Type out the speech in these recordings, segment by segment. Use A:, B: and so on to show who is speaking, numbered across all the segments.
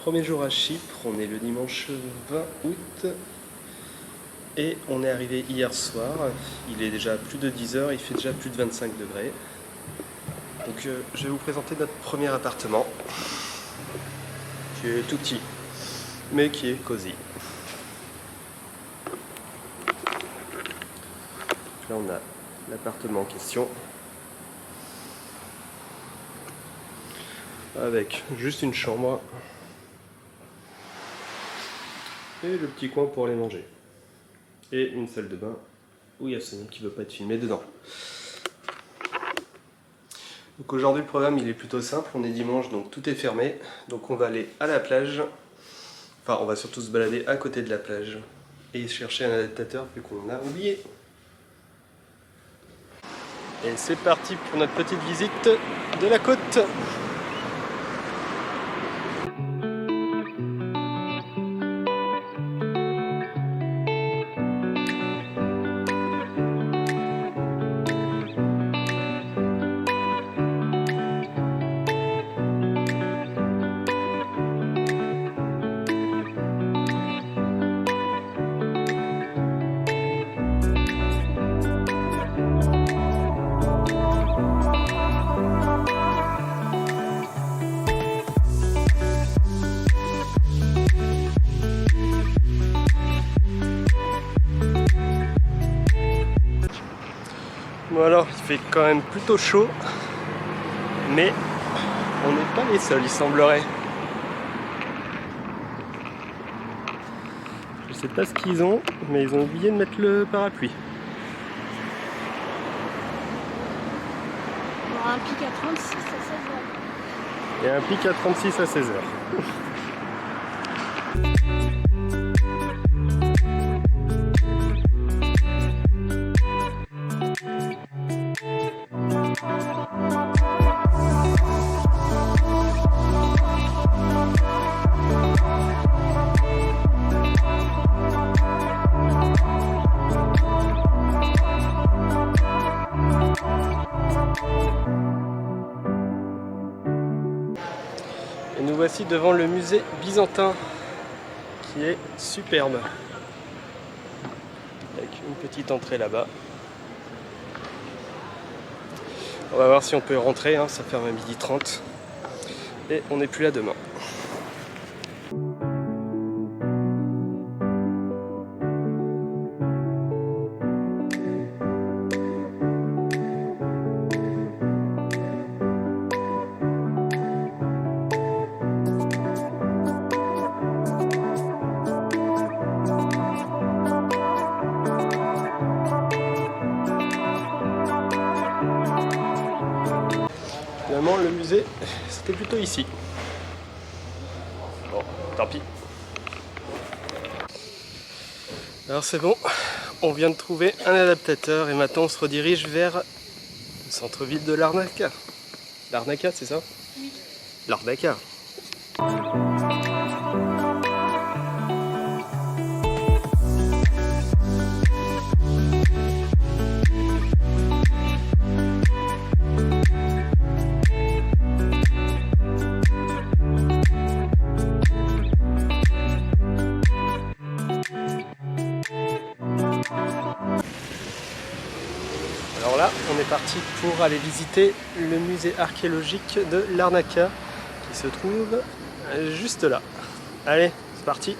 A: Premier jour à Chypre, on est le dimanche 20 août et on est arrivé hier soir. Il est déjà plus de 10 heures, il fait déjà plus de 25 degrés. Donc je vais vous présenter notre premier appartement qui est tout petit mais qui est cosy. Là on a l'appartement en question avec juste une chambre et le petit coin pour aller manger et une salle de bain où il y a Sony qui ne veut pas être filmé dedans. Donc aujourd'hui le programme il est plutôt simple, on est dimanche donc tout est fermé, donc on va aller à la plage, enfin on va surtout se balader à côté de la plage et chercher un adaptateur vu qu'on a oublié. Et c'est parti pour notre petite visite de la côte. Bon alors, il fait quand même plutôt chaud, mais on n'est pas les seuls, il semblerait. Je sais pas ce qu'ils ont, mais ils ont oublié de mettre le parapluie.
B: Il y aura un pic à 36 à 16 heures.
A: Et un pic à 36 à 16 heures. Et nous voici devant le musée byzantin qui est superbe avec une petite entrée là-bas. On va voir si on peut rentrer, hein, ça ferme à 12h30 et on n'est plus là demain. Finalement, le musée, c'était plutôt ici. Bon, tant pis. Alors c'est bon, on vient de trouver un adaptateur et maintenant on se redirige vers le centre-ville de Larnaca. Larnaca, c'est ça?
B: Oui.
A: Larnaca. Alors là, on est parti pour aller visiter le musée archéologique de Larnaca qui se trouve juste là. Allez, c'est parti!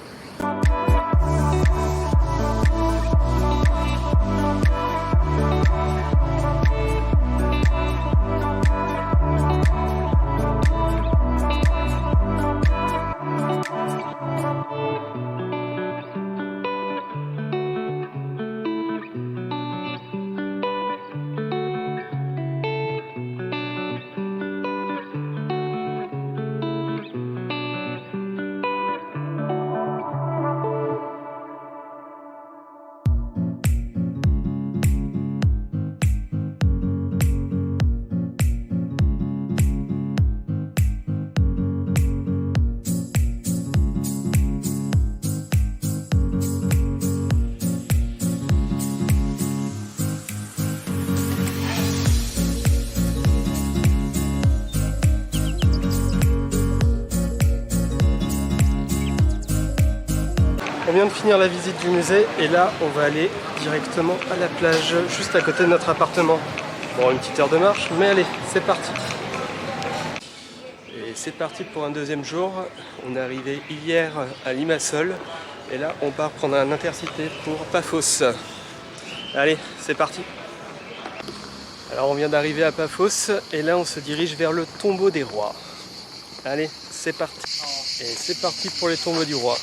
A: vient de finir la visite du musée et là on va aller directement à la plage, juste à côté de notre appartement. Bon, une petite heure de marche, mais allez, c'est parti. Et c'est parti pour un deuxième jour. On est arrivé hier à Limassol et là on part prendre un intercité pour Paphos. Allez, c'est parti. Alors on vient d'arriver à Paphos et là on se dirige vers le tombeau des rois. Allez, c'est parti. Et c'est parti pour les tombeaux du roi.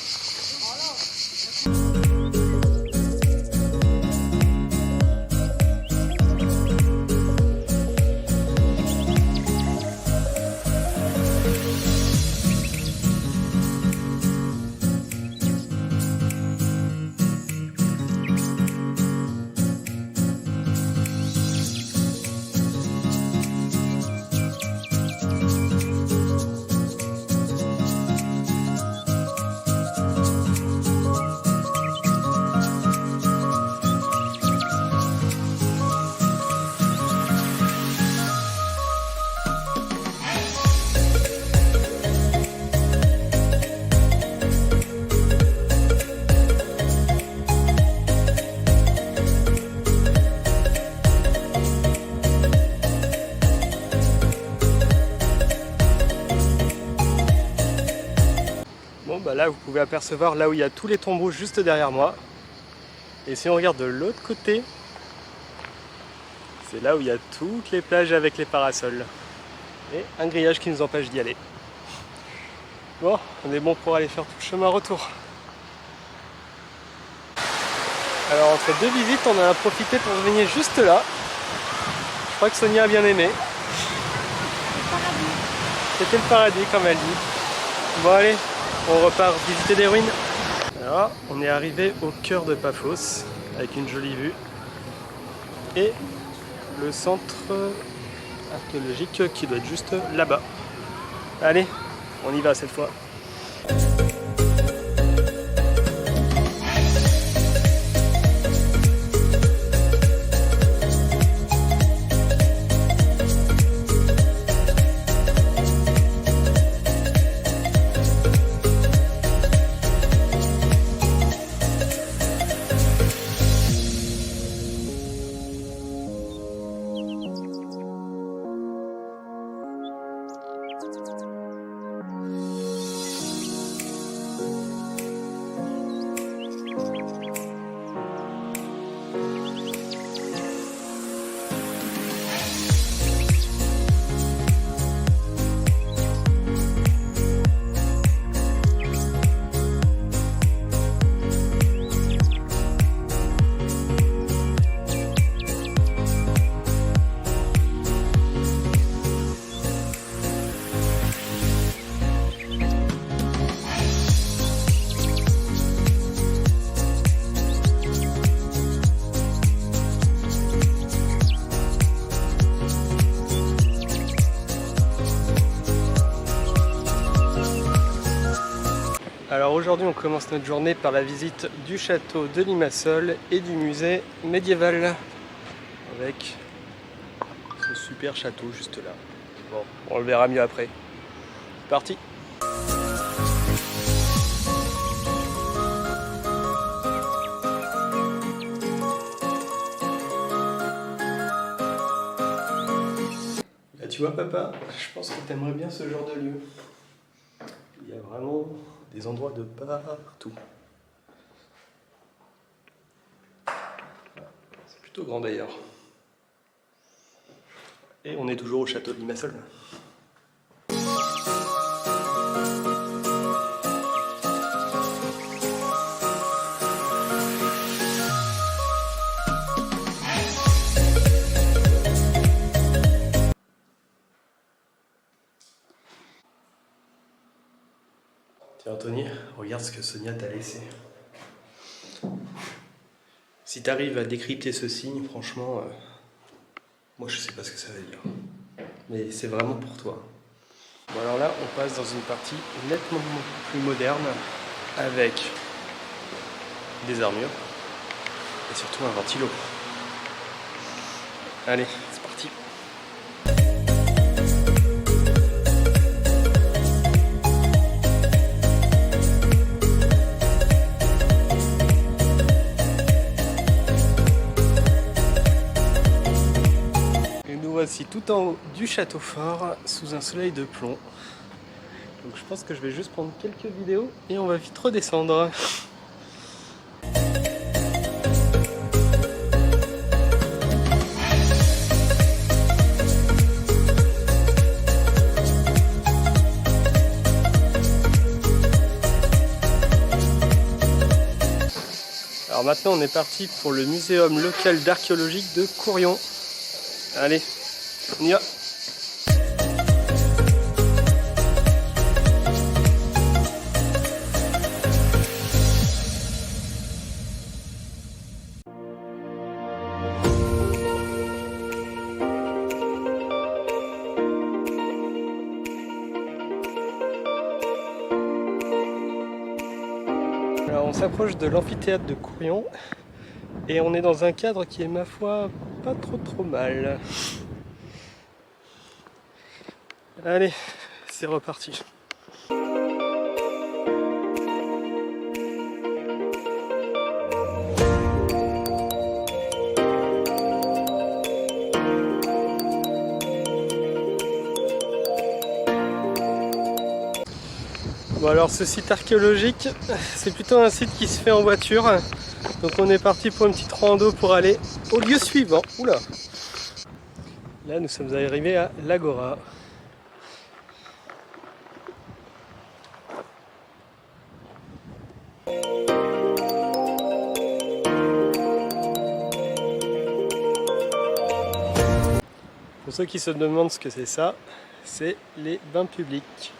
A: Bon bah là vous pouvez apercevoir là où il y a tous les tombeaux juste derrière moi. Et si on regarde de l'autre côté, c'est là où il y a toutes les plages avec les parasols. Et un grillage qui nous empêche d'y aller. Bon, on est bon pour aller faire tout le chemin retour. Alors entre deux visites, on a profité pour venir juste là. Je crois que Sonia a bien aimé. C'était le paradis comme elle dit. Bon allez, on repart visiter des ruines. Alors, on est arrivé au cœur de Paphos avec une jolie vue et le centre archéologique qui doit être juste là-bas. Allez, on y va cette fois. Alors aujourd'hui on commence notre journée par la visite du château de Limassol et du musée médiéval avec ce super château juste là. Bon, on le verra mieux après. C'est parti! Là tu vois papa, je pense que tu aimerais bien ce genre de lieu. Il y a vraiment des endroits de partout. C'est plutôt grand d'ailleurs. Et on est toujours au château de Limassol. Tiens Anthony, regarde ce que Sonia t'a laissé. Si tu arrives à décrypter ce signe, franchement, moi je sais pas ce que ça veut dire. Mais c'est vraiment pour toi. Bon alors là, on passe dans une partie nettement plus moderne, avec des armures et surtout un ventilo. Allez, c'est parti. tout en haut du château fort sous un soleil de plomb. Donc je pense que je vais juste prendre quelques vidéos et on va vite redescendre. Alors maintenant on est parti pour le muséum local d'archéologie de Courion. Allez, on y va. Alors on s'approche de l'amphithéâtre de Courion et on est dans un cadre qui est, ma foi, pas trop mal. Allez, c'est reparti. Bon alors ce site archéologique, c'est plutôt un site qui se fait en voiture. Donc on est parti pour une petite rando pour aller au lieu suivant. Oula! Là nous sommes arrivés à l'Agora. Pour ceux qui se demandent ce que c'est ça, c'est les bains publics.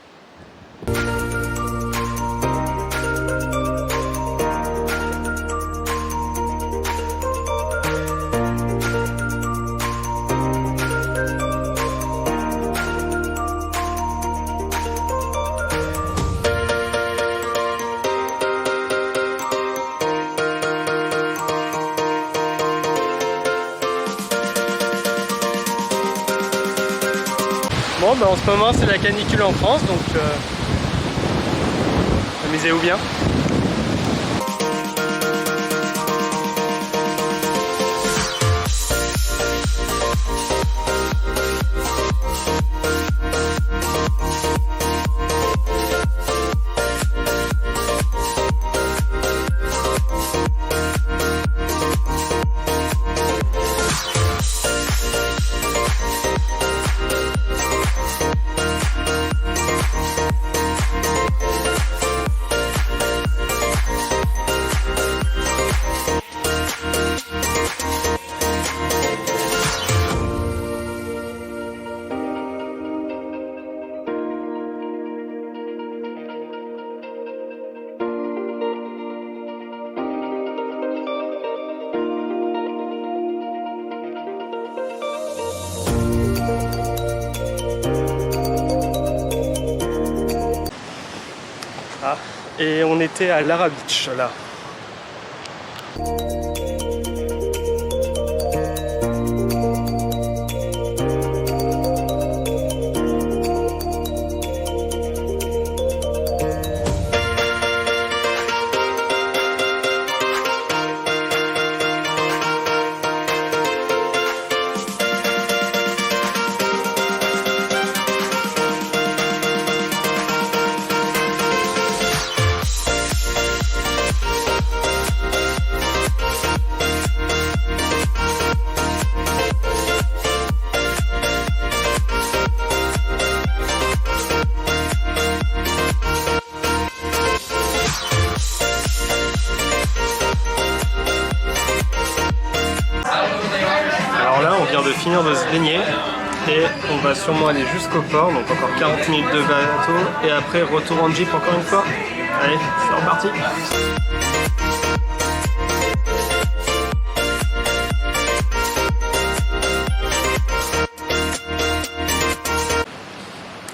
A: Bon, en ce moment c'est la canicule en France, donc amusez-vous bien. Ah, et on était à Lara Beach là. De finir de se baigner et on va sûrement aller jusqu'au port, donc encore 40 minutes de bateau et après retour en jeep encore une fois. Allez, c'est reparti.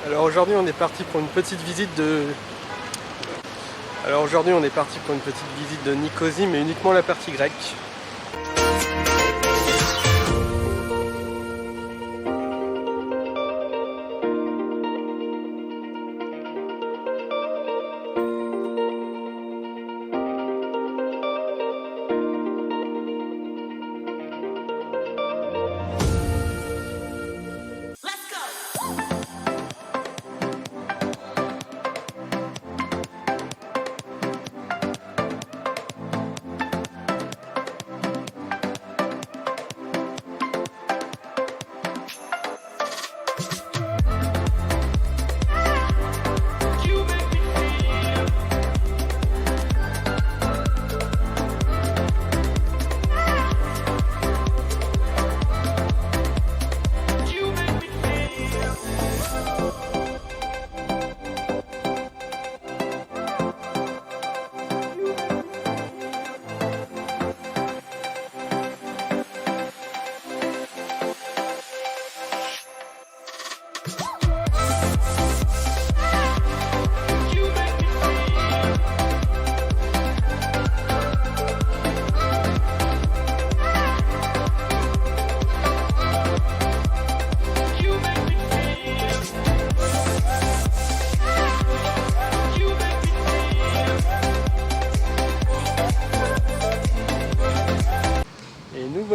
A: Alors aujourd'hui on est parti pour une petite visite de Nicosie, mais uniquement la partie grecque.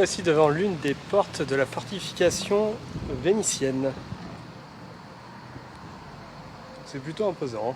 A: voici devant l'une des portes de la fortification vénitienne. C'est plutôt imposant.